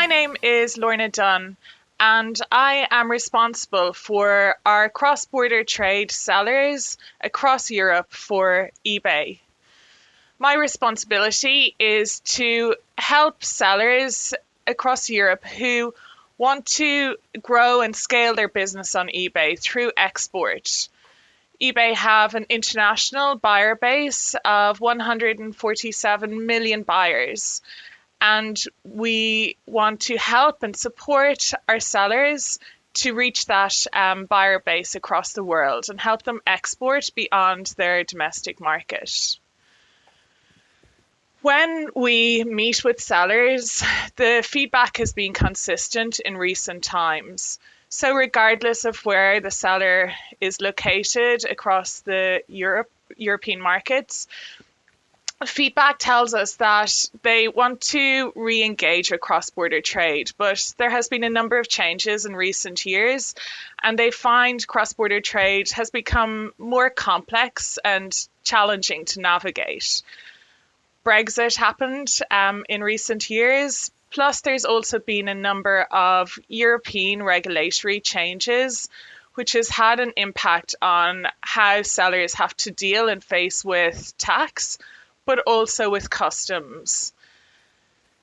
My name is Lorna Dunn, and I am responsible for our cross-border trade sellers across Europe for eBay. My responsibility is to help sellers across Europe who want to grow and scale their business on eBay through export. eBay have an international buyer base of 147 million buyers. And we want to help and support our sellers to reach that buyer base across the world and help them export beyond their domestic market. When we meet with sellers, the feedback has been consistent in recent times. So regardless of where the seller is located across the European markets, feedback tells us that they want to re-engage with cross-border trade, but there has been a number of changes in recent years, and they find cross-border trade has become more complex and challenging to navigate. Brexit happened in recent years, plus there's also been a number of European regulatory changes which has had an impact on how sellers have to deal and face with tax, but also with customs.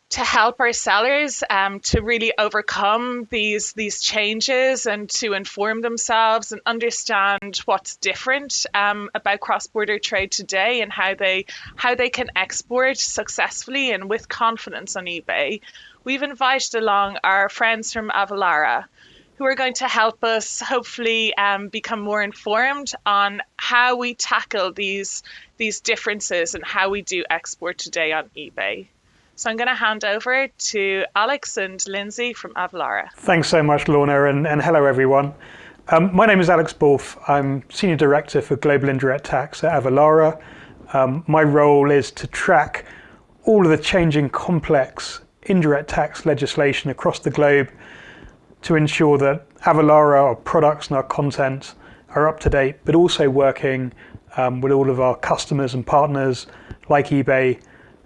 To help our sellers to really overcome these changes and to inform themselves and understand what's different about cross-border trade today and how they can export successfully and with confidence on eBay, we've invited along our friends from Avalara, who are going to help us hopefully become more informed on how we tackle these differences and how we do export today on eBay. So I'm going to hand over to Alex and Lindsay from Avalara. Thanks so much, Lorna, and hello, everyone. My name is Alex Borf. I'm Senior Director for Global Indirect Tax at Avalara. My role is to track all of the changing complex indirect tax legislation across the globe to ensure that Avalara, our products and our content are up to date, but also working with all of our customers and partners like eBay,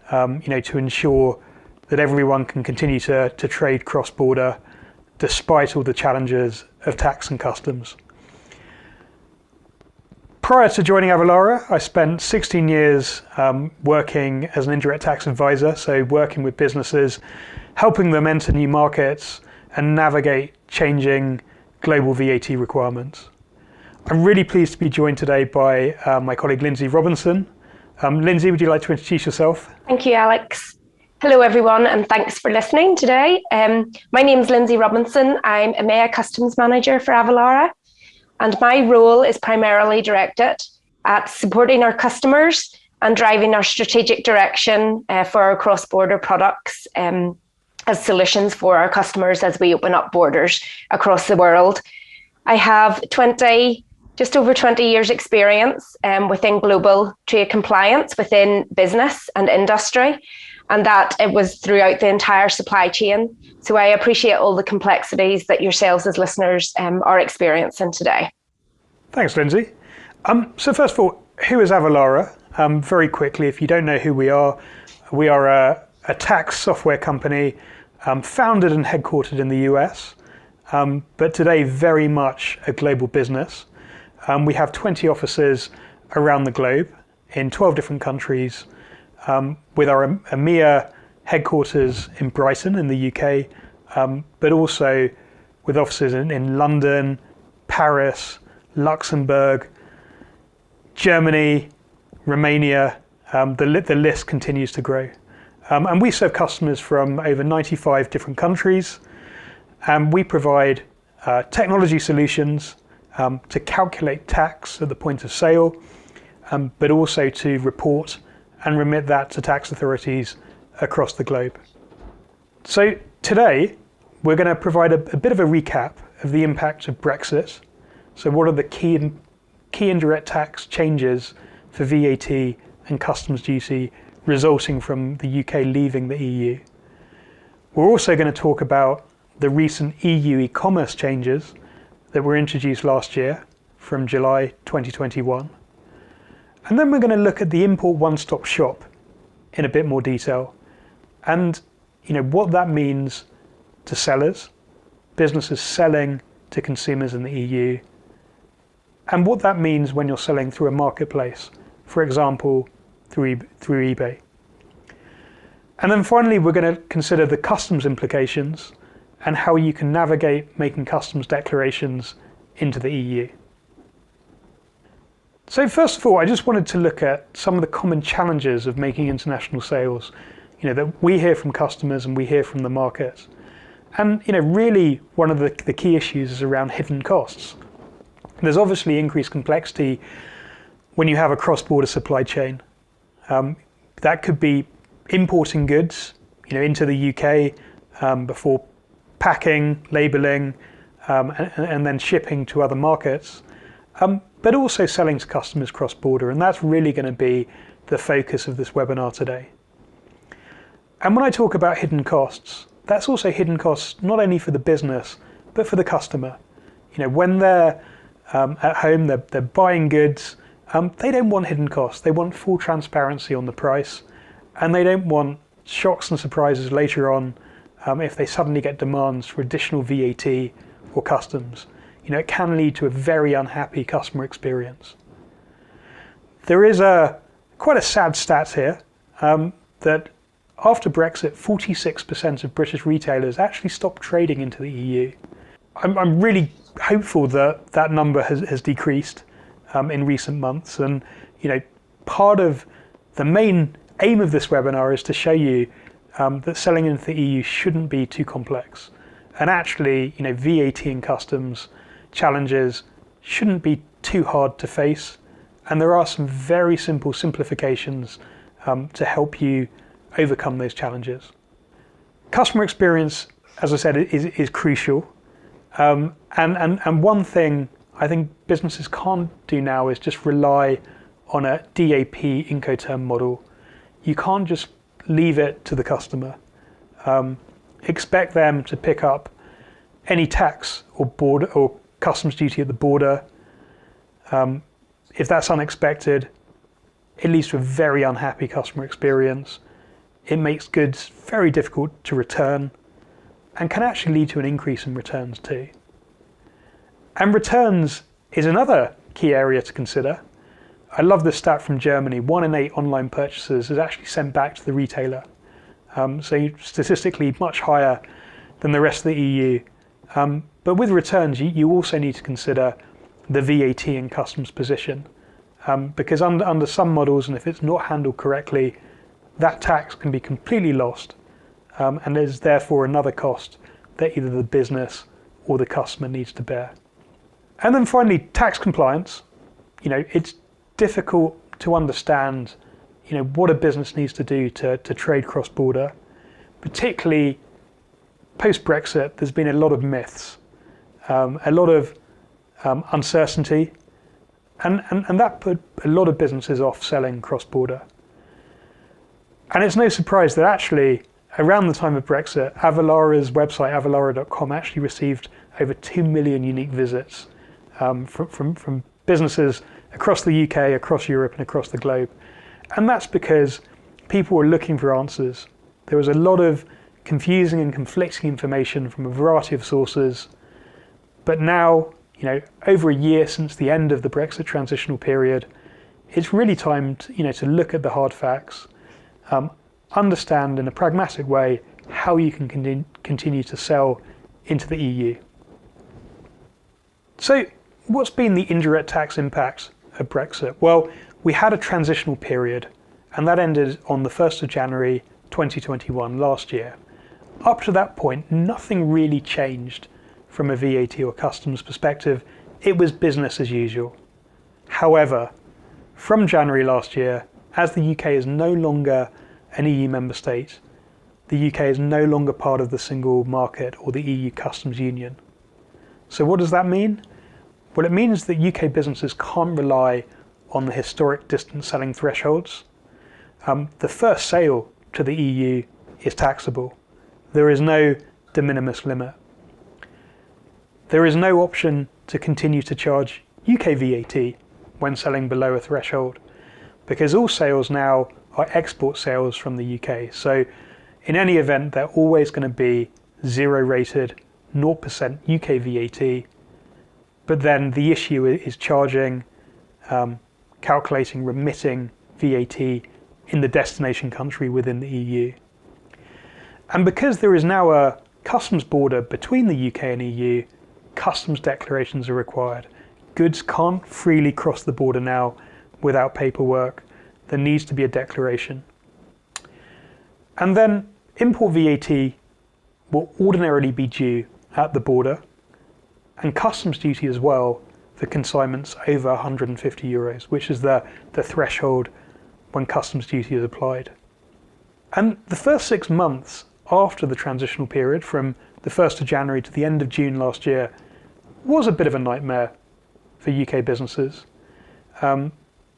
to ensure that everyone can continue to trade cross-border despite all the challenges of tax and customs. Prior to joining Avalara, I spent 16 years working as an indirect tax advisor, so working with businesses, helping them enter new markets and navigate changing global VAT requirements. I'm really pleased to be joined today by my colleague Lindsay Robinson. Lindsay, would you like to introduce yourself? Thank you, Alex. Hello, everyone, and thanks for listening today. My name is Lindsay Robinson. I'm EMEA Customs Manager for Avalara, and my role is primarily directed at supporting our customers and driving our strategic direction for our cross-border products as solutions for our customers as we open up borders across the world. I have just over 20 years experience within global trade compliance within business and industry, and that it was throughout the entire supply chain. So I appreciate all the complexities that yourselves as listeners are experiencing today. Thanks, Lindsay. So first of all, who is Avalara? Very quickly, if you don't know who we are a tax software company founded and headquartered in the US, but today very much a global business. We have 20 offices around the globe in 12 different countries, with our EMEA headquarters in Brighton in the UK, but also with offices in London, Paris, Luxembourg, Germany, Romania. The list continues to grow. And we serve customers from over 95 different countries, and we provide technology solutions to calculate tax at the point of sale, but also to report and remit that to tax authorities across the globe. So today, we're going to provide a bit of a recap of the impact of Brexit. So what are the key indirect tax changes for VAT and customs duty resulting from the UK leaving the EU? We're also going to talk about the recent EU ecommerce changes that were introduced last year from July 2021. And then we're going to look at the import one-stop shop in a bit more detail and what that means to sellers, businesses selling to consumers in the EU, and what that means when you're selling through a marketplace, for example, through eBay. And then finally, we're going to consider the customs implications and how you can navigate making customs declarations into the EU. So first of all, I just wanted to look at some of the common challenges of making international sales, that we hear from customers and we hear from the market. And really one of the key issues is around hidden costs. There's obviously increased complexity when you have a cross-border supply chain. That could be importing goods, into the UK before packing, labeling, and then shipping to other markets, but also selling to customers cross-border, and that's really going to be the focus of this webinar today. And when I talk about hidden costs, that's also hidden costs not only for the business, but for the customer. When they're at home, they're buying goods, they don't want hidden costs. They want full transparency on the price, and they don't want shocks and surprises later on if they suddenly get demands for additional VAT or customs. It can lead to a very unhappy customer experience. There is quite a sad stat here that after Brexit, 46% of British retailers actually stopped trading into the EU. I'm really hopeful that that number has decreased in recent months, and part of the main aim of this webinar is to show you that selling into the EU shouldn't be too complex, and actually VAT and customs challenges shouldn't be too hard to face, and there are some very simple simplifications to help you overcome those challenges. Customer experience, as I said, is crucial, and one thing I think businesses can't do now is just rely on a DAP Incoterm model. You can't just leave it to the customer. Expect them to pick up any tax or border or customs duty at the border. If that's unexpected, it leads to a very unhappy customer experience. It makes goods very difficult to return and can actually lead to an increase in returns too. And returns is another key area to consider. I love this stat from Germany. 1 in 8 online purchases is actually sent back to the retailer. So statistically much higher than the rest of the EU. But with returns, you also need to consider the VAT and customs position. Because under some models, and if it's not handled correctly, that tax can be completely lost. And there's therefore another cost that either the business or the customer needs to bear. And then finally, tax compliance. It's difficult to understand, what a business needs to do to trade cross-border. Particularly post-Brexit, there's been a lot of myths, a lot of uncertainty, and that put a lot of businesses off selling cross-border. And it's no surprise that actually, around the time of Brexit, Avalara's website, avalara.com, actually received over 2 million unique visits from businesses across the UK, across Europe, and across the globe. And that's because people were looking for answers. There was a lot of confusing and conflicting information from a variety of sources. But now, over a year since the end of the Brexit transitional period, it's really time to look at the hard facts, understand in a pragmatic way how you can continue to sell into the EU. So what's been the indirect tax impact of Brexit? Well, we had a transitional period, and that ended on the 1st of January 2021 last year. Up to that point, nothing really changed from a VAT or customs perspective. It was business as usual. However, from January last year, as the UK is no longer an EU member state, the UK is no longer part of the single market or the EU customs union. So what does that mean? Well, it means that UK businesses can't rely on the historic distance selling thresholds. The first sale to the EU is taxable. There is no de minimis limit. There is no option to continue to charge UK VAT when selling below a threshold, because all sales now are export sales from the UK. So in any event, they're always going to be zero rated 0% UK VAT, but then the issue is charging, calculating, remitting VAT in the destination country within the EU. And because there is now a customs border between the UK and EU, customs declarations are required. Goods can't freely cross the border now without paperwork. There needs to be a declaration. And then import VAT will ordinarily be due at the border, and customs duty as well for consignments over €150, which is the threshold when customs duty is applied. And the first 6 months after the transitional period, from the 1st of January to the end of June last year, was a bit of a nightmare for UK businesses.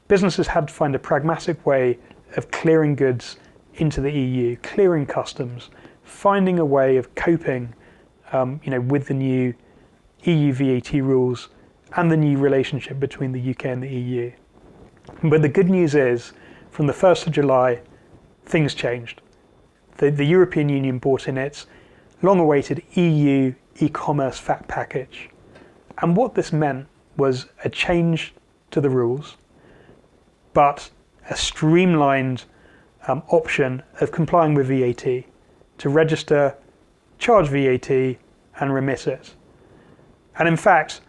Businesses had to find a pragmatic way of clearing goods into the EU, clearing customs, finding a way of coping with the new EU VAT rules and the new relationship between the UK and the EU. But the good news is, from the 1st of July, things changed. The European Union brought in its long-awaited EU e-commerce VAT package. And what this meant was a change to the rules, but a streamlined option of complying with VAT to register, charge VAT, and remit it. And in fact,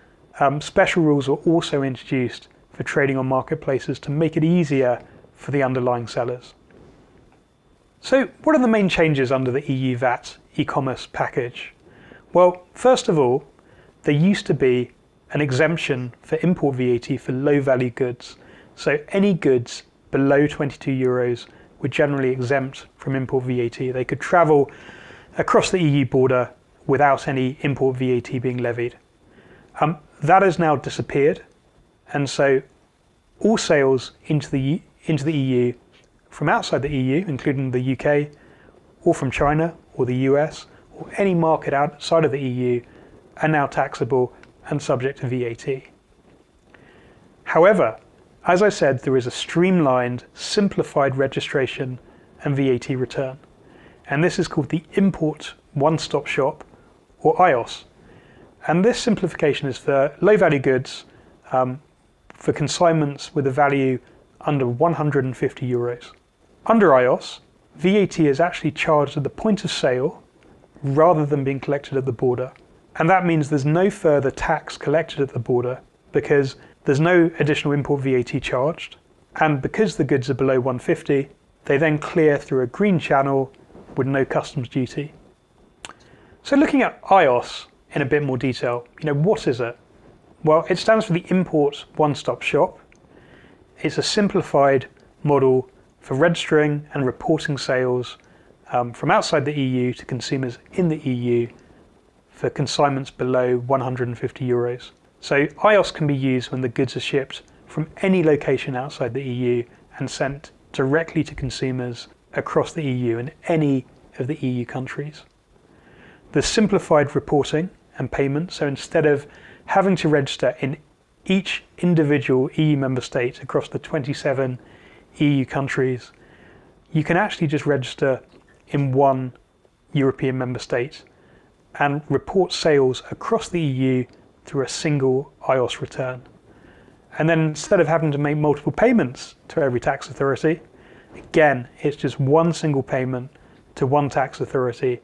special rules were also introduced for trading on marketplaces to make it easier for the underlying sellers. So what are the main changes under the EU VAT e-commerce package? Well, first of all, there used to be an exemption for import VAT for low-value goods. So any goods below €22 were generally exempt from import VAT. They could travel across the EU border without any import VAT being levied. That has now disappeared, and so all sales into the EU from outside the EU, including the UK, or from China or the US, or any market outside of the EU, are now taxable and subject to VAT. However, as I said, there is a streamlined, simplified registration and VAT return, and this is called the Import One-Stop Shop, or IOS. And this simplification is for low-value goods, for consignments with a value under €150. Under IOS, VAT is actually charged at the point of sale rather than being collected at the border. And that means there's no further tax collected at the border because there's no additional import VAT charged. And because the goods are below 150, they then clear through a green channel with no customs duty. So looking at IOS in a bit more detail, what is it? Well, it stands for the Import One-Stop Shop. It's a simplified model for registering and reporting sales from outside the EU to consumers in the EU for consignments below €150. So IOS can be used when the goods are shipped from any location outside the EU and sent directly to consumers across the EU in any of the EU countries. There's simplified reporting and payment, so instead of having to register in each individual EU member state across the 27 EU countries, you can actually just register in one European member state and report sales across the EU through a single IOS return. And then instead of having to make multiple payments to every tax authority, again, it's just one single payment to one tax authority.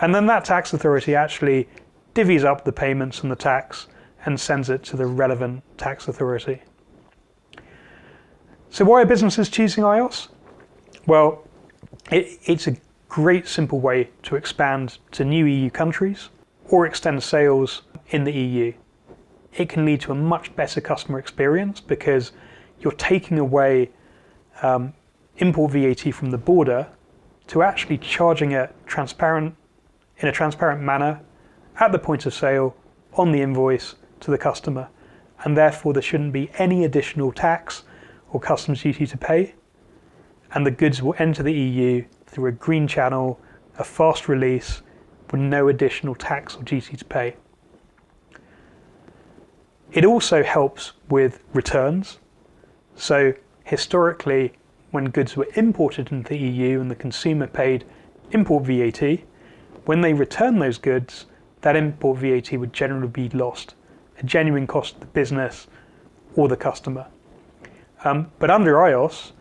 And then that tax authority actually divvies up the payments and the tax and sends it to the relevant tax authority. So why are businesses choosing IOS? Well, it's a great simple way to expand to new EU countries or extend sales in the EU. It can lead to a much better customer experience because you're taking away import VAT from the border to actually charging it in a transparent manner at the point of sale on the invoice to the customer, and therefore there shouldn't be any additional tax or customs duty to pay, and the goods will enter the EU through a green channel, a fast release, with no additional tax or duty to pay. It also helps with returns. So historically, when goods were imported into the EU and the consumer paid import VAT, when they return those goods, that import VAT would generally be lost, a genuine cost to the business or the customer. But under iOS,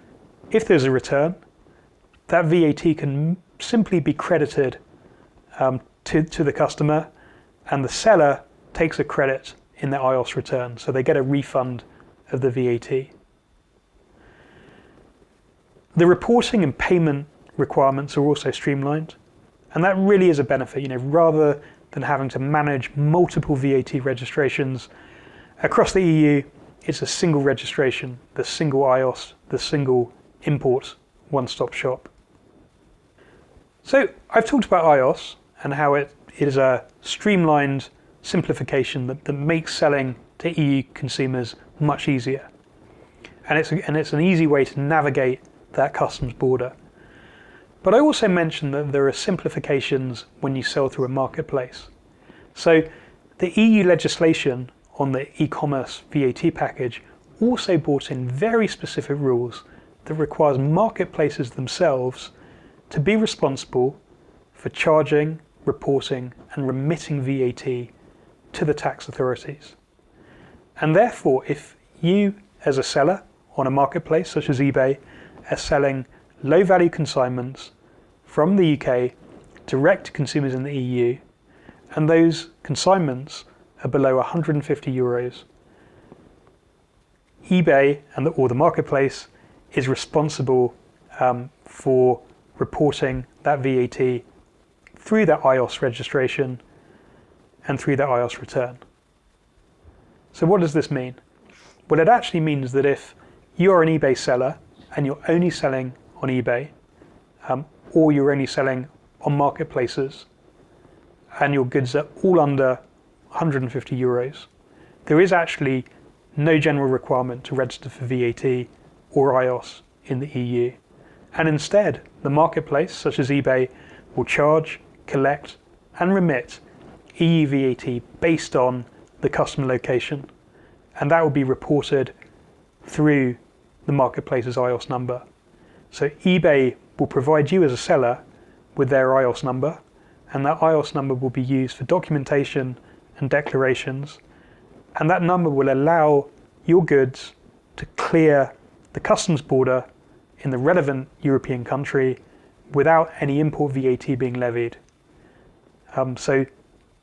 if there's a return, that VAT can simply be credited to the customer, and the seller takes a credit in their iOS return, so they get a refund of the VAT. The reporting and payment requirements are also streamlined, and that really is a benefit. Rather than having to manage multiple VAT registrations across the EU, it's a single registration, the single iOS, the single import one-stop shop. So I've talked about iOS and how it is a streamlined simplification that makes selling to EU consumers much easier. And it's an easy way to navigate that customs border. But I also mentioned that there are simplifications when you sell through a marketplace. So the EU legislation on the e-commerce VAT package also brought in very specific rules that requires marketplaces themselves to be responsible for charging, reporting, and remitting VAT to the tax authorities. And therefore, if you, as a seller on a marketplace such as eBay, are selling low-value consignments from the UK direct to consumers in the EU, and those consignments are below 150 euros, eBay or the marketplace is responsible for reporting that VAT through that iOS registration and through that iOS return. So what does this mean? Well, it actually means that if you're an eBay seller and you're only selling on eBay, or you're only selling on marketplaces, and your goods are all under 150 euros, there is actually no general requirement to register for VAT or iOS in the EU. And instead, the marketplace, such as eBay, will charge, collect, and remit EU VAT based on the customer location. And that will be reported through the marketplace's iOS number. So eBay will provide you as a seller with their iOS number, and that iOS number will be used for documentation and declarations, and that number will allow your goods to clear the customs border in the relevant European country without any import VAT being levied. So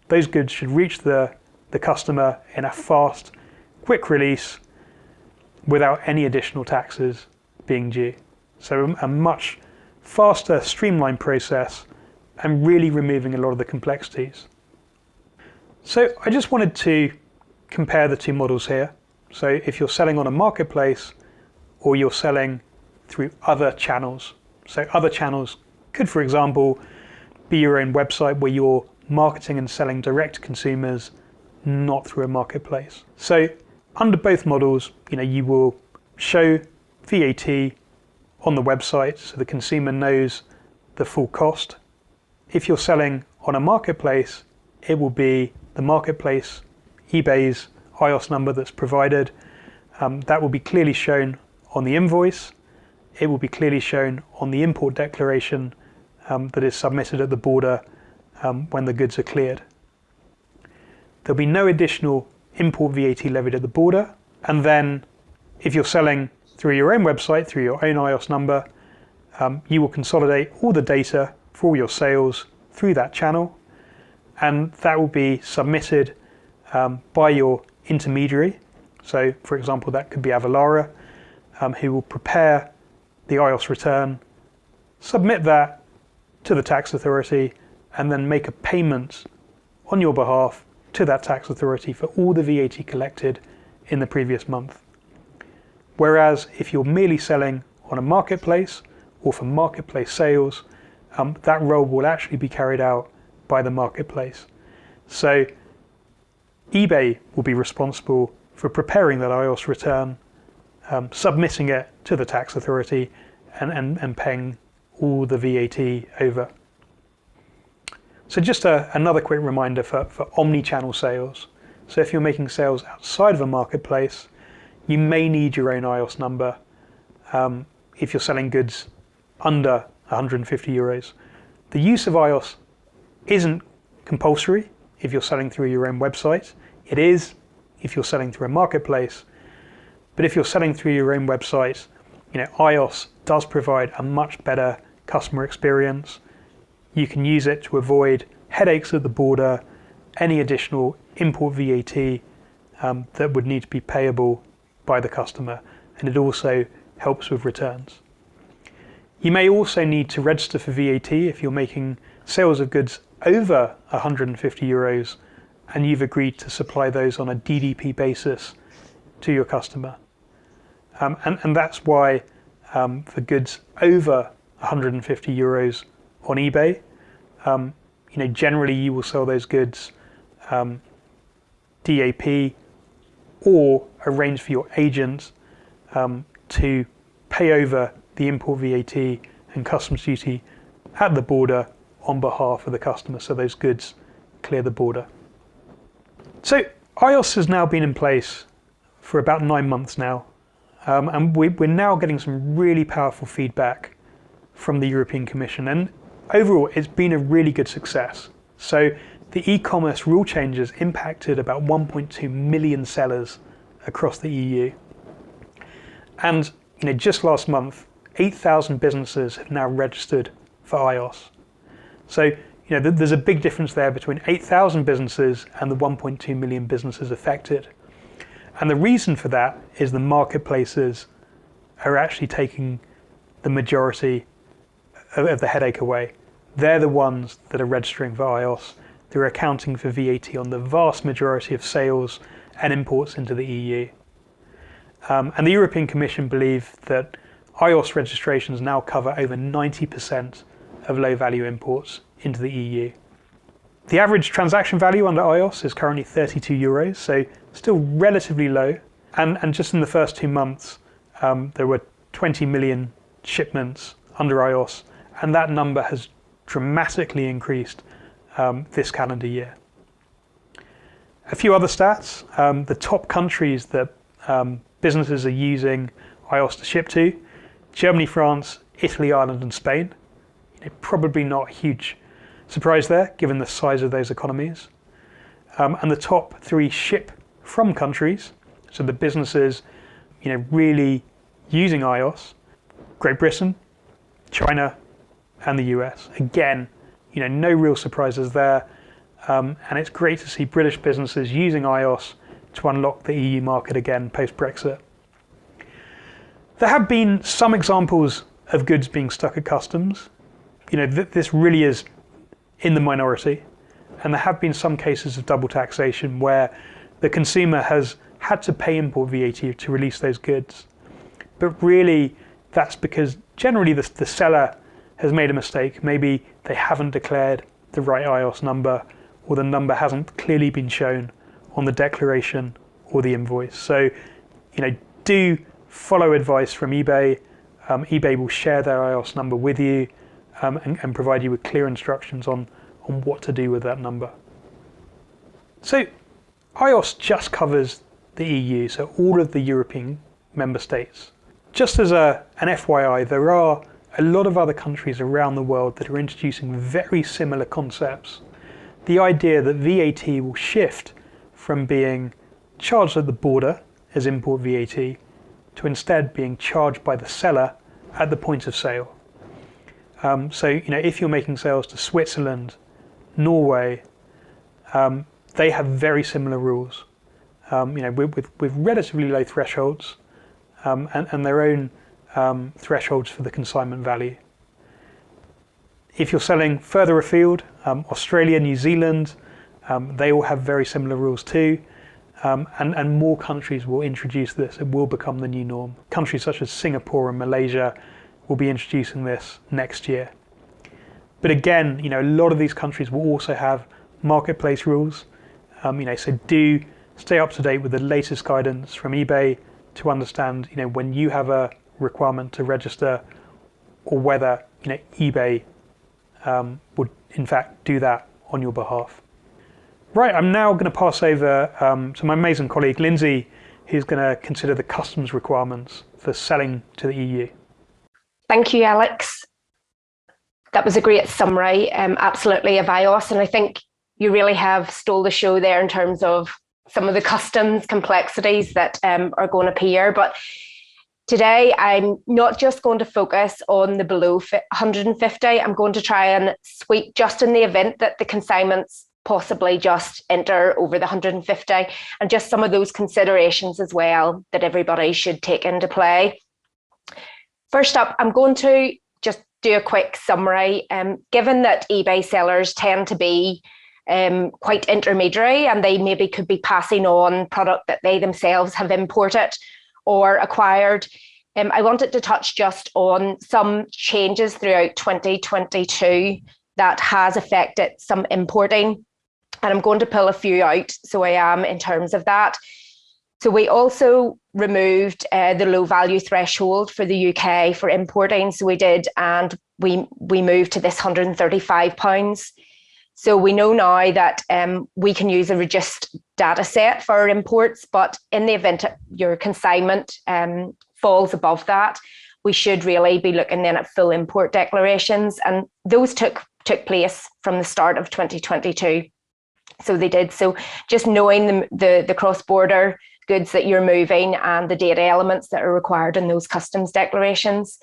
those goods should reach the customer in a fast, quick release without any additional taxes being due. So a much faster, streamlined process, and really removing a lot of the complexities. So I just wanted to compare the two models here. So if you're selling on a marketplace or you're selling through other channels. So other channels could, for example, be your own website where you're marketing and selling direct to consumers, not through a marketplace. So under both models, you will show VAT on the website so the consumer knows the full cost. If you're selling on a marketplace, it will be the marketplace, eBay's iOS number that's provided. That will be clearly shown on the invoice. It will be clearly shown on the import declaration that is submitted at the border when the goods are cleared. There'll be no additional import VAT levied at the border. And then if you're selling through your own website, through your own iOS number, you will consolidate all the data for all your sales through that channel, and that will be submitted by your intermediary. So for example, that could be Avalara, who will prepare the iOS return, submit that to the tax authority, and then make a payment on your behalf to that tax authority for all the VAT collected in the previous month. Whereas if you're merely selling on a marketplace or for marketplace sales, that role will actually be carried out by the marketplace. So eBay will be responsible for preparing that iOS return, submitting it to the tax authority, and paying all the VAT over. So just another quick reminder for omnichannel sales. So if you're making sales outside of a marketplace, you may need your own iOS number if you're selling goods under 150 euros. The use of iOS isn't compulsory if you're selling through your own website. It is if you're selling through a marketplace. But if you're selling through your own website, iOS does provide a much better customer experience. You can use it to avoid headaches at the border, any additional import VAT that would need to be payable by the customer, and it also helps with returns. You may also need to register for VAT if you're making sales of goods over €150 and you've agreed to supply those on a DDP basis to your customer. And that's why for goods over €150 on eBay, generally you will sell those goods DAP or arrange for your agent to pay over the import VAT and customs duty at the border on behalf of the customer, so those goods clear the border. So iOS has now been in place for about 9 months now, and we're now getting some really powerful feedback from the European Commission, and overall it's been a really good success. So the e-commerce rule changes impacted about 1.2 million sellers across the EU. And just last month, 8,000 businesses have now registered for iOS. So there's a big difference there between 8,000 businesses and the 1.2 million businesses affected. And the reason for that is the marketplaces are actually taking the majority of the headache away. They're the ones that are registering for iOS. They're accounting for VAT on the vast majority of sales and imports into the EU. And the European Commission believe that iOS registrations now cover over 90% of low-value imports into the EU. The average transaction value under iOS is currently €32, so still relatively low. And just in the first 2 months, there were 20 million shipments under iOS, and that number has dramatically increased this calendar year. A few other stats, the top countries that businesses are using iOS to ship to: Germany, France, Italy, Ireland, and Spain. Probably not a huge surprise there, given the size of those economies. And the top 3 ship from countries, so the businesses, really using iOS: Great Britain, China, and the US. Again, no real surprises there. And it's great to see British businesses using iOS to unlock the EU market again post-Brexit. There have been some examples of goods being stuck at customs. This really is in the minority, and there have been some cases of double taxation where the consumer has had to pay import VAT to release those goods. But really, that's because generally the seller has made a mistake. Maybe they haven't declared the right iOS number, or the number hasn't clearly been shown on the declaration or the invoice. So, do follow advice from eBay. eBay will share their iOS number with you and provide you with clear instructions on what to do with that number. So iOS just covers the EU, so all of the European member states. Just as an FYI, there are a lot of other countries around the world that are introducing very similar concepts. The idea that VAT will shift from being charged at the border as import VAT to instead being charged by the seller at the point of sale. So if you're making sales to Switzerland, Norway, they have very similar rules, with relatively low thresholds and their own thresholds for the consignment value. If you're selling further afield, Australia, New Zealand, they all have very similar rules too, and more countries will introduce this. It will become the new norm. Countries such as Singapore and Malaysia will be introducing this next year. But again, a lot of these countries will also have marketplace rules. So do stay up to date with the latest guidance from eBay to understand, when you have a requirement to register, or whether eBay would in fact do that on your behalf. Right, I'm now going to pass over to my amazing colleague Lindsay, who's going to consider the customs requirements for selling to the EU. Thank you, Alex. That was a great summary. Absolutely, Avios. And I think you really have stole the show there in terms of some of the customs complexities that are going to appear. But today, I'm not just going to focus on the below 150. I'm going to try and sweep just in the event that the consignments possibly just enter over the 150, and just some of those considerations as well that everybody should take into play. First up, I'm going to just do a quick summary. Given that eBay sellers tend to be quite intermediary, and they maybe could be passing on product that they themselves have imported or acquired, I wanted to touch just on some changes throughout 2022 that has affected some importing. And I'm going to pull a few out, so I am in terms of that. So we also removed the low value threshold for the UK for importing. So we did, and we moved to this £135. So we know now that we can use a reduced data set for our imports, but in the event your consignment falls above that, we should really be looking then at full import declarations. And those took place from the start of 2022. So they did. So just knowing the cross-border goods that you're moving and the data elements that are required in those customs declarations.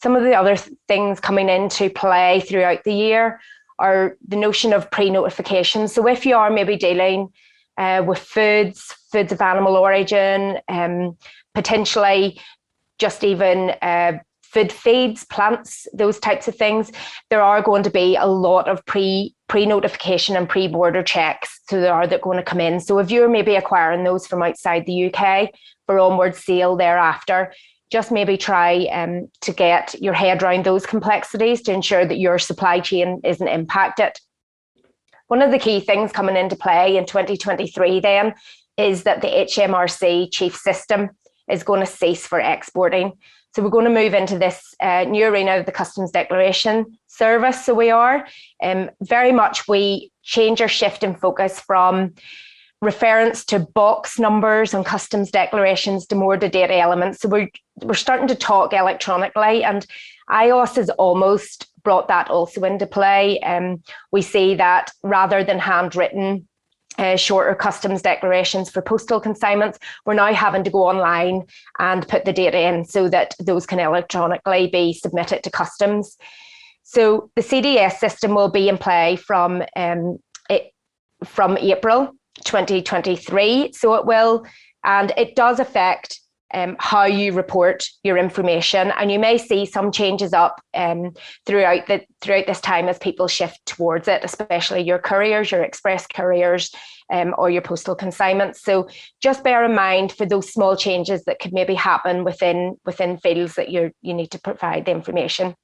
Some of the other things coming into play throughout the year are the notion of pre-notification. So if you are maybe dealing with foods of animal origin, potentially just even food feeds, plants, those types of things, there are going to be a lot of pre-notification and pre-border checks. So there are that going to come in. So if you're maybe acquiring those from outside the UK for onward sale thereafter, just maybe try to get your head around those complexities to ensure that your supply chain isn't impacted. One of the key things coming into play in 2023 then is that the HMRC chief system is going to cease for exporting. So we're going to move into this new arena of the customs declaration service. So we are very much, we change our shift in focus from reference to box numbers and customs declarations to more the data elements. So we're starting to talk electronically, and iOS has almost brought that also into play. We see that rather than handwritten shorter customs declarations for postal consignments, we're now having to go online and put the data in so that those can electronically be submitted to customs. So the CDS system will be in play from April 2023. So it will, and it does affect how you report your information, and you may see some changes up throughout this time as people shift towards it, especially your couriers, your express couriers, or your postal consignments. So just bear in mind for those small changes that could maybe happen within fields that you need to provide the information.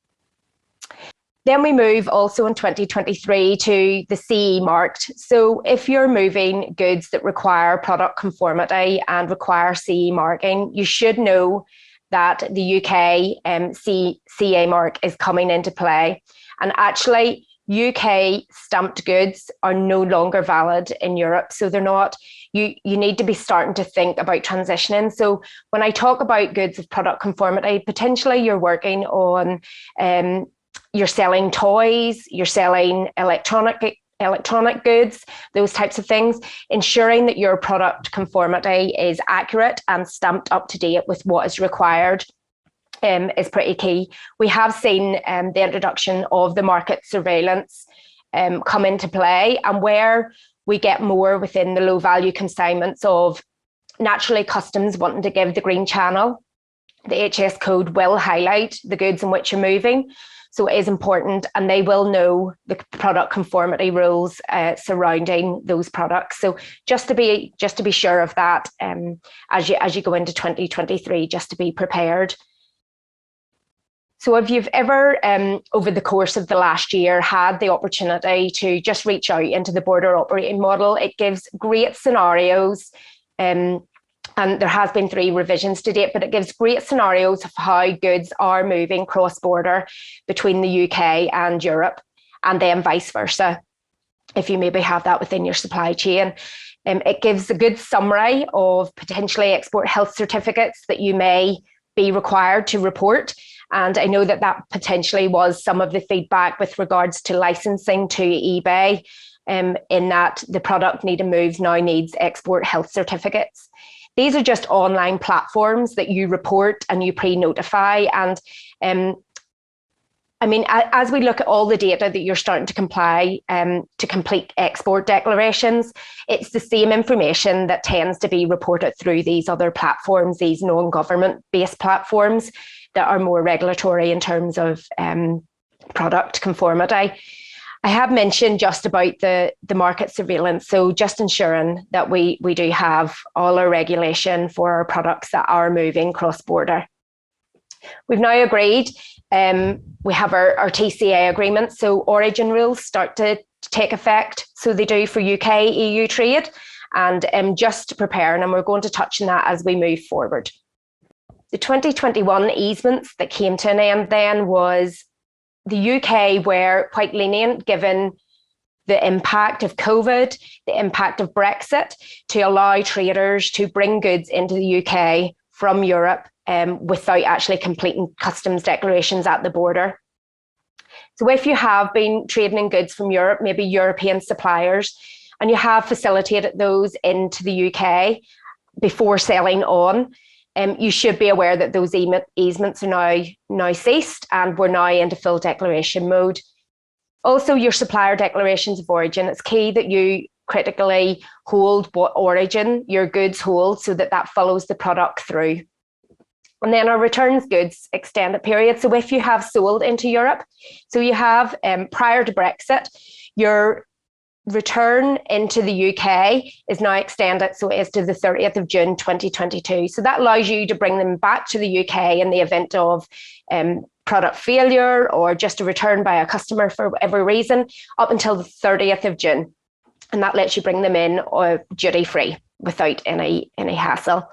Then we move also in 2023 to the CE marked. So if you're moving goods that require product conformity and require CE marking, you should know that the UK CE mark is coming into play. And actually, UK stamped goods are no longer valid in Europe. So they're not, you need to be starting to think about transitioning. So when I talk about goods of product conformity, potentially you're working on you're selling toys, you're selling electronic goods, those types of things, ensuring that your product conformity is accurate and stamped up to date with what is required is pretty key. We have seen the introduction of the market surveillance come into play, and where we get more within the low value consignments of naturally customs wanting to give the green channel, the HS code will highlight the goods in which you're moving. So it is important, and they will know the product conformity rules surrounding those products. So just to be sure of that as you go into 2023, just to be prepared. So if you've ever, over the course of the last year, had the opportunity to just reach out into the border operating model, it gives great scenarios. And there has been 3 revisions to date, but it gives great scenarios of how goods are moving cross-border between the UK and Europe, and then vice versa, if you maybe have that within your supply chain. It gives a good summary of potentially export health certificates that you may be required to report, And I know that that potentially was some of the feedback with regards to licensing to eBay, in that the product now needs export health certificates. These are just online platforms that you report and you pre-notify. And I mean, as we look at all the data that you're starting to comply to complete export declarations, it's the same information that tends to be reported through these other platforms, these non-government based platforms that are more regulatory in terms of product conformity. I have mentioned just about the market surveillance, so just ensuring that we do have all our regulation for our products that are moving cross-border. We've now agreed, we have our TCA agreement, so origin rules start to take effect, so they do for UK, EU trade, and just to prepare, and we're going to touch on that as we move forward. The 2021 easements that came to an end then was the UK were quite lenient given the impact of COVID, the impact of Brexit, to allow traders to bring goods into the UK from Europe without actually completing customs declarations at the border. So if you have been trading in goods from Europe, maybe European suppliers, and you have facilitated those into the UK before selling on, you should be aware that those easements are now ceased, and we're now into full declaration mode. Also, your supplier declarations of origin, it's key that you critically hold what origin your goods hold so that that follows the product through. And then our returns goods extended period. So if you have sold into Europe, so you have prior to Brexit, your return into the UK is now extended, so it is to the 30th of June 2022. So that allows you to bring them back to the UK in the event of product failure or just a return by a customer for whatever reason, up until the 30th of June. And that lets you bring them in duty free without any hassle.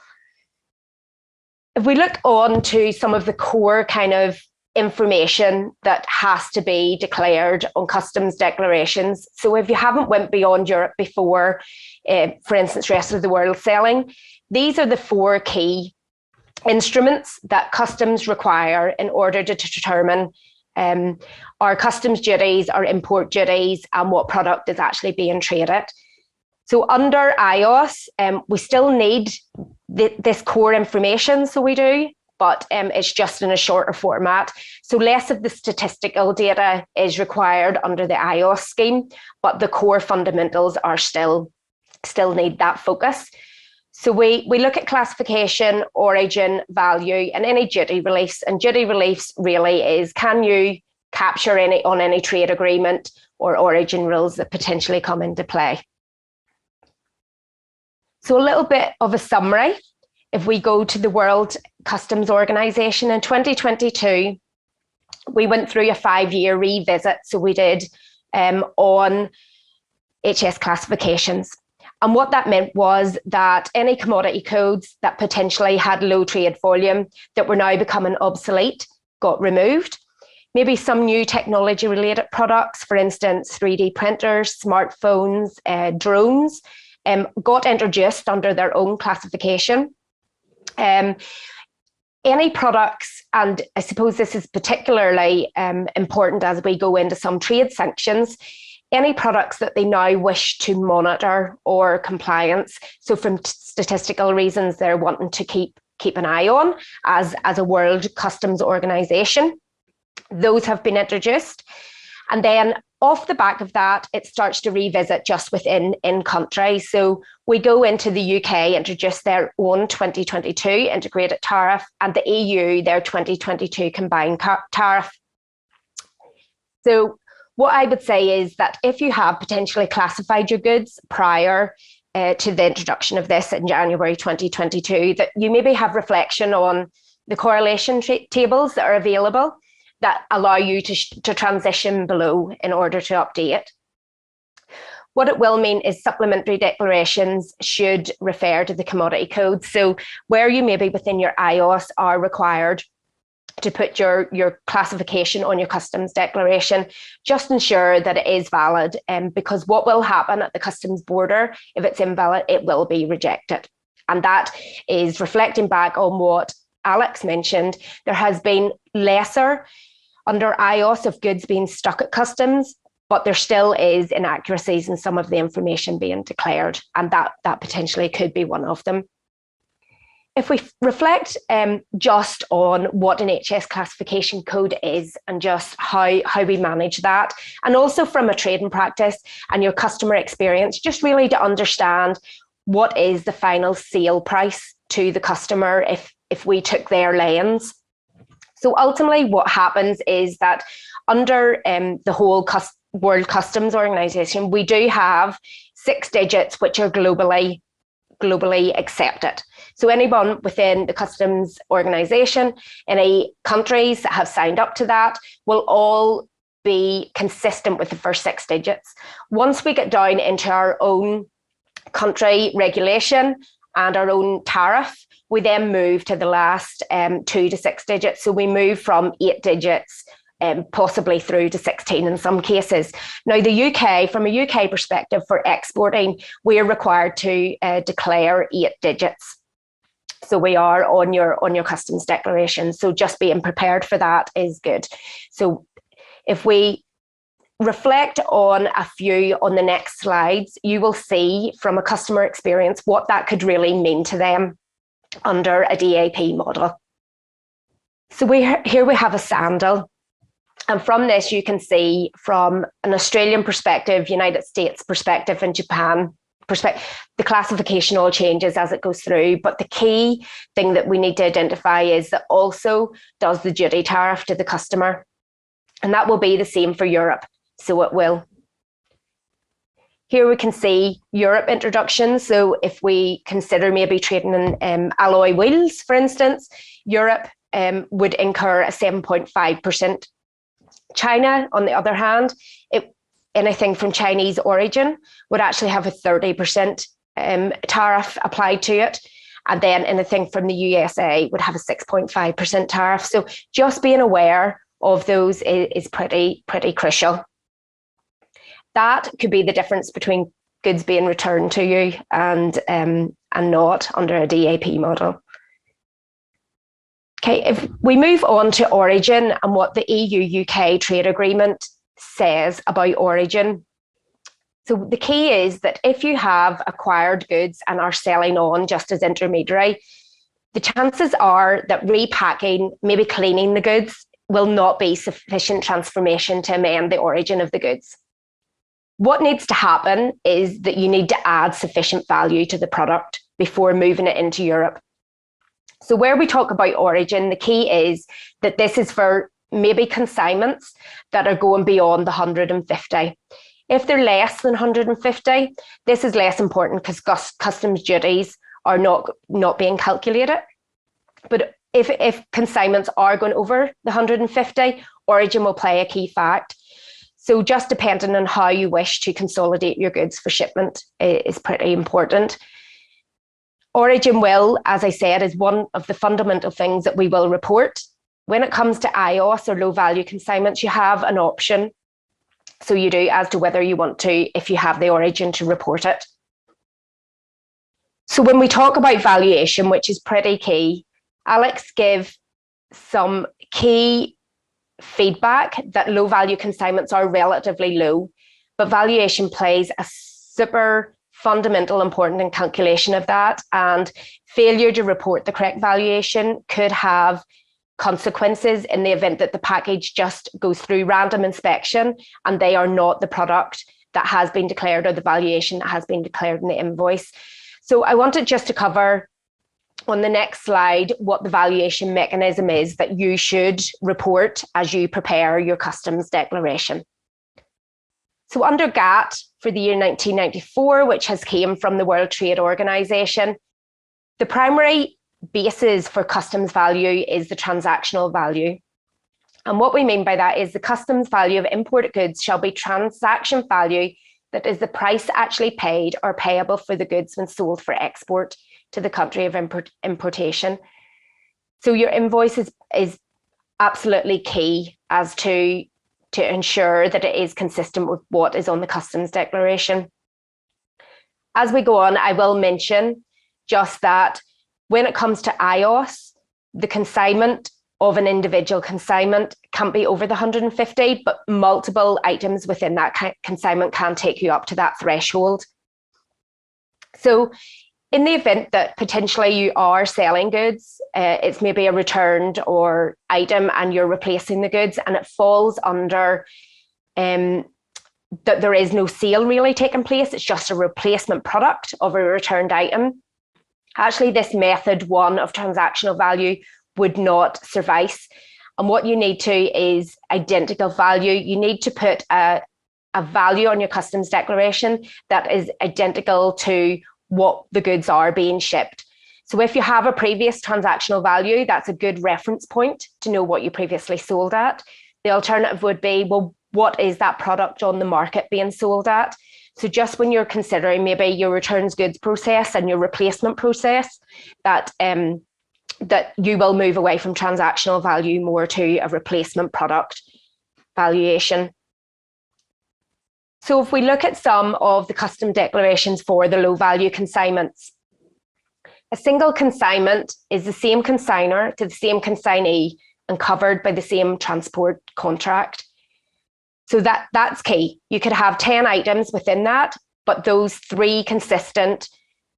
If we look on to some of the core kind of information that has to be declared on customs declarations. So if you haven't went beyond Europe before, for instance, rest of the world selling, these are the 4 key instruments that customs require in order to determine our customs duties, our import duties, and what product is actually being traded. So under IOS, we still need this core information, so we do, but it's just in a shorter format. So less of the statistical data is required under the IOS scheme, but the core fundamentals are still need that focus. So we look at classification, origin, value, and any duty reliefs. And duty reliefs really is, can you capture on any trade agreement or origin rules that potentially come into play? So a little bit of a summary. If we go to the World Customs Organization in 2022, we went through a 5-year revisit. So we did on HS classifications. And what that meant was that any commodity codes that potentially had low trade volume that were now becoming obsolete got removed. Maybe some new technology related products, for instance, 3D printers, smartphones, drones, got introduced under their own classification. Any products, and I suppose this is particularly important as we go into some trade sanctions, any products that they now wish to monitor or compliance. So from statistical reasons, they're wanting to keep an eye on as a World Customs Organization. Those have been introduced. And then off the back of that, it starts to revisit just within country. So we go into the UK, introduce their own 2022 integrated tariff, and the EU, their 2022 combined tariff. So what I would say is that if you have potentially classified your goods prior to the introduction of this in January 2022, that you maybe have reflection on the correlation tables that are available that allow you to transition below in order to update. What it will mean is supplementary declarations should refer to the commodity code. So where you maybe within your IOS are required to put your classification on your customs declaration, just ensure that it is valid, because what will happen at the customs border, if it's invalid, it will be rejected. And that is reflecting back on what Alex mentioned, there has been lesser under IOS of goods being stuck at customs, but there still is inaccuracies in some of the information being declared, and that potentially could be one of them. If we reflect just on what an HS classification code is and just how we manage that, and also from a trading practice and your customer experience, just really to understand what is the final sale price to the customer if we took their lens. So ultimately what happens is that under the whole World Customs Organization, we do have 6 digits which are globally accepted. So anyone within the customs organization, any countries that have signed up to that, will all be consistent with the first 6 digits. Once we get down into our own country regulation and our own tariff, we then move to the last 2 to 6 digits. So we move from 8 digits possibly through to 16 in some cases. Now, the UK, from a UK perspective for exporting, we are required to declare 8 digits. So we are on your customs declaration. So just being prepared for that is good. So if we reflect on a few on the next slides, you will see from a customer experience what that could really mean to them under a DAP model. So here we have a sandal. And from this, you can see from an Australian perspective, United States perspective, and Japan perspective, the classification all changes as it goes through. But the key thing that we need to identify is that also does the duty tariff to the customer. And that will be the same for Europe. So it will. Here we can see Europe introduction. So if we consider maybe trading in alloy wheels, for instance, Europe would incur a 7.5%. China, on the other hand, anything from Chinese origin would actually have a 30% tariff applied to it. And then anything from the USA would have a 6.5% tariff. So just being aware of those is pretty crucial. That could be the difference between goods being returned to you and not under a DAP model. Okay, if we move on to origin and what the EU-UK trade agreement says about origin. So the key is that if you have acquired goods and are selling on just as intermediary, the chances are that repacking, maybe cleaning the goods, will not be sufficient transformation to amend the origin of the goods. What needs to happen is that you need to add sufficient value to the product before moving it into Europe. So where we talk about origin, the key is that this is for maybe consignments that are going beyond the 150. If they're less than 150, this is less important because customs duties are not being calculated. But if consignments are going over the 150, origin will play a key fact. So just depending on how you wish to consolidate your goods for shipment is pretty important. Origin will, as I said, is one of the fundamental things that we will report. When it comes to IOS or low value consignments, you have an option. So you do as to whether you want to, if you have the origin, to report it. So when we talk about valuation, which is pretty key, Alex gave some key feedback that low value consignments are relatively low, but valuation plays a super fundamental important in calculation of that, and failure to report the correct valuation could have consequences in the event that the package just goes through random inspection and they are not the product that has been declared or the valuation that has been declared in the invoice. So I wanted just to cover on the next slide what the valuation mechanism is that you should report as you prepare your customs declaration. So under GATT for the year 1994, which has came from the World Trade Organization, the primary basis for customs value is the transactional value. And what we mean by that is the customs value of imported goods shall be transaction value, that is the price actually paid or payable for the goods when sold for export to the country of importation. So your invoice is absolutely key as to ensure that it is consistent with what is on the customs declaration. As we go on, I will mention just that when it comes to IOS, the consignment of an individual consignment can't be over the 150, but multiple items within that consignment can take you up to that threshold. So in the event that potentially you are selling goods, it's maybe a returned or item and you're replacing the goods and it falls under that there is no sale really taking place, it's just a replacement product of a returned item. Actually, this method 1 of transactional value would not suffice. And what you need to is identical value. You need to put a value on your customs declaration that is identical to what the goods are being shipped. So if you have a previous transactional value, that's a good reference point to know what you previously sold at. The alternative would be, well, what is that product on the market being sold at? So just when you're considering maybe your returns goods process and your replacement process, that you will move away from transactional value more to a replacement product valuation. So if we look at some of the custom declarations for the low value consignments, a single consignment is the same consignor to the same consignee and covered by the same transport contract. So that's key. You could have 10 items within that, but those 3 consistent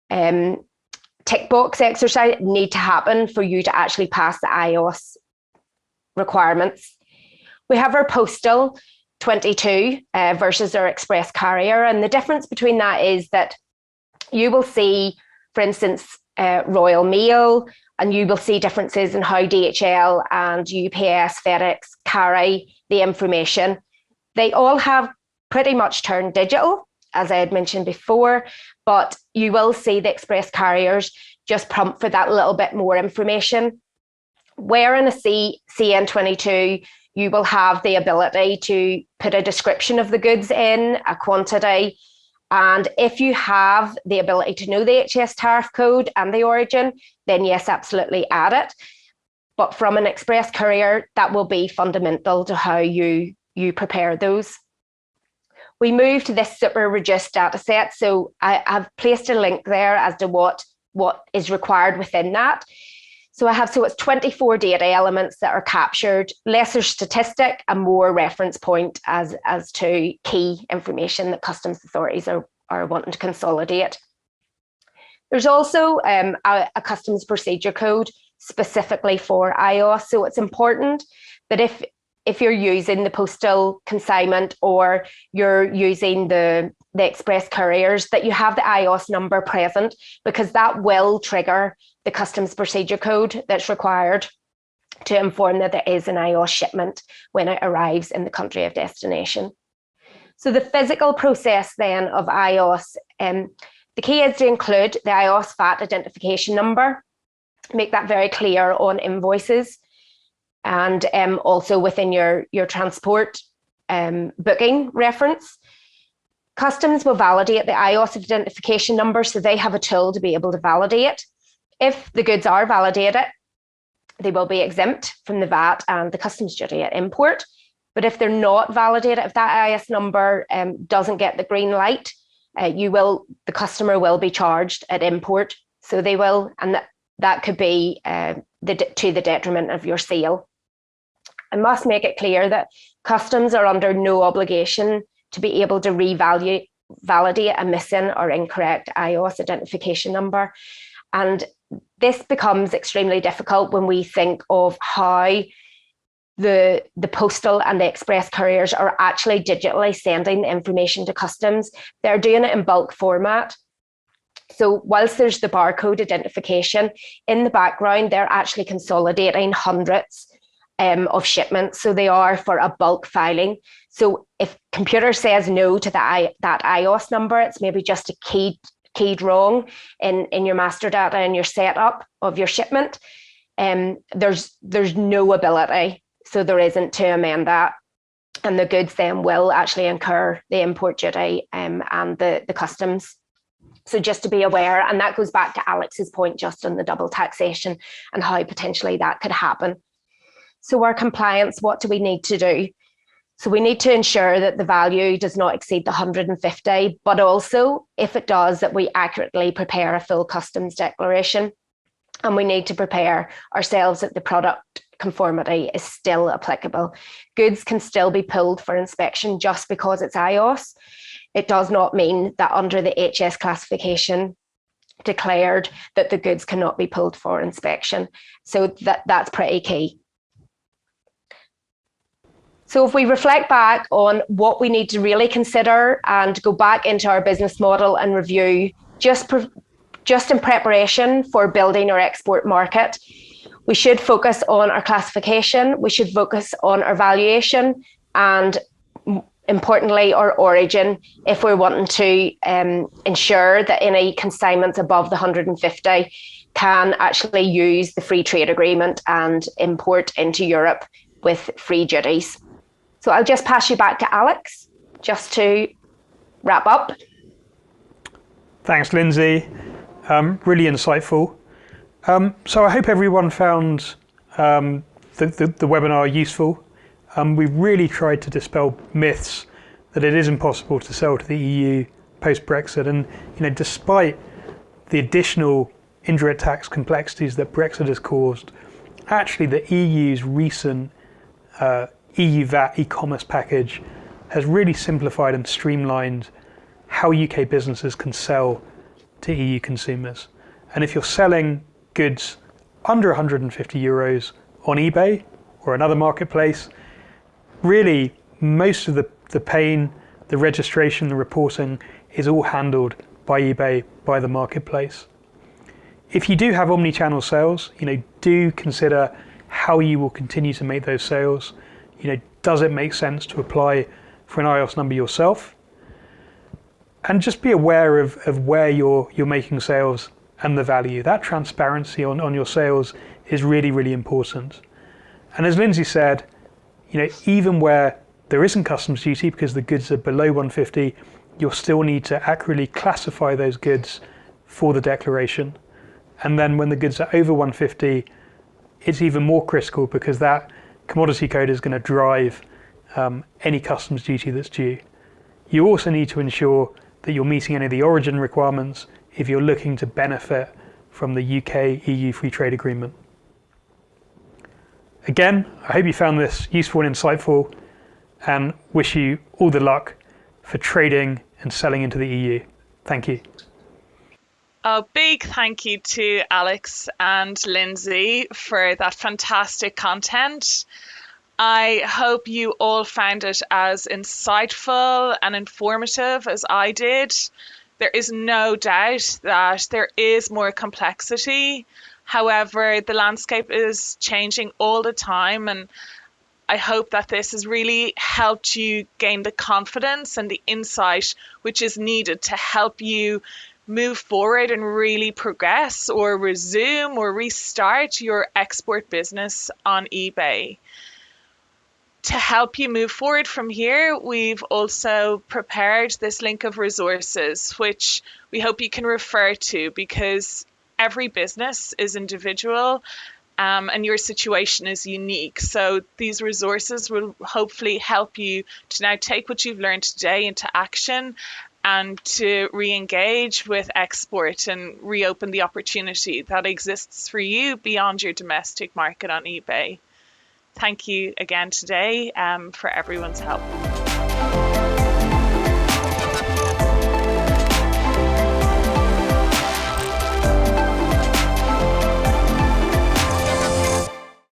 tick box exercise need to happen for you to actually pass the IOS requirements. We have our postal 22 versus our express carrier, and the difference between that is that you will see, for instance, Royal Mail, and you will see differences in how DHL and UPS, FedEx carry the information. They all have pretty much turned digital, as I had mentioned before, but you will see the express carriers just prompt for that little bit more information. Where in a CN22, you will have the ability to put a description of the goods in, a quantity, and if you have the ability to know the HS tariff code and the origin, then yes, absolutely add it. But from an express courier, that will be fundamental to how you prepare those. We move to this super reduced data set. So I've placed a link there as to what is required within that. So it's 24 data elements that are captured, lesser statistic and more reference point as to key information that customs authorities are wanting to consolidate. There's also a customs procedure code specifically for IOS. So it's important that if you're using the postal consignment or you're using the express couriers, that you have the IOS number present, because that will trigger the customs procedure code that's required to inform that there is an IOS shipment when it arrives in the country of destination. So the physical process then of IOS, the key is to include the IOS VAT identification number, make that very clear on invoices, and also within your transport booking reference. Customs will validate the IOS identification number, so they have a tool to be able to validate. If the goods are validated, they will be exempt from the VAT and the customs duty at import. But if they're not validated, if that IS number doesn't get the green light, the customer will be charged at import. So they will, and that could be to the detriment of your sale. I must make it clear that customs are under no obligation to be able to validate a missing or incorrect IOS identification number. And this becomes extremely difficult when we think of how the postal and the express couriers are actually digitally sending the information to customs. They're doing it in bulk format. So whilst there's the barcode identification, in the background, they're actually consolidating hundreds of shipments. So they are for a bulk filing. So if computer says no to that IOS number, it's maybe just a keyed wrong in your master data and your setup of your shipment. There's no ability, so there isn't, to amend that. And the goods then will actually incur the import duty and the customs. So just to be aware, and that goes back to Alex's point just on the double taxation and how potentially that could happen. So our compliance, what do we need to do? So we need to ensure that the value does not exceed the 150, but also if it does, that we accurately prepare a full customs declaration. and we need to prepare ourselves that the product conformity is still applicable. Goods can still be pulled for inspection just because it's IOS. It does not mean that under the HS classification declared that the goods cannot be pulled for inspection. So that's pretty key. So if we reflect back on what we need to really consider and go back into our business model and review just in preparation for building our export market, we should focus on our classification, we should focus on our valuation, and importantly, our origin, if we're wanting to ensure that any consignments above the 150 can actually use the free trade agreement and import into Europe with free duties. So I'll just pass you back to Alex, just to wrap up. Thanks, Lindsay. Really insightful. So I hope everyone found the webinar useful. We really tried to dispel myths that it is impossible to sell to the EU post-Brexit. And despite the additional indirect tax complexities that Brexit has caused, actually the EU's recent EU VAT e-commerce package has really simplified and streamlined how UK businesses can sell to EU consumers. And if you're selling goods under 150 euros on eBay or another marketplace, really most of the pain, the registration, the reporting is all handled by eBay, by the marketplace. If you do have omnichannel sales, do consider how you will continue to make those sales. Does it make sense to apply for an IOS number yourself? And just be aware of where you're making sales and the value. That transparency on your sales is really, really important. And as Lindsay said, even where there isn't customs duty because the goods are below 150, you'll still need to accurately classify those goods for the declaration. And then when the goods are over 150, it's even more critical because that commodity code is going to drive any customs duty that's due. You also need to ensure that you're meeting any of the origin requirements if you're looking to benefit from the UK-EU Free Trade Agreement. Again, I hope you found this useful and insightful, and wish you all the luck for trading and selling into the EU. Thank you. A big thank you to Alex and Lindsay for that fantastic content. I hope you all found it as insightful and informative as I did. There is no doubt that there is more complexity. However, the landscape is changing all the time, and I hope that this has really helped you gain the confidence and the insight which is needed to help you move forward and really progress or resume or restart your export business on eBay. To help you move forward from here, we've also prepared this link of resources, which we hope you can refer to, because every business is individual and your situation is unique. So these resources will hopefully help you to now take what you've learned today into action and to re-engage with export and reopen the opportunity that exists for you beyond your domestic market on eBay. Thank you again today for everyone's help.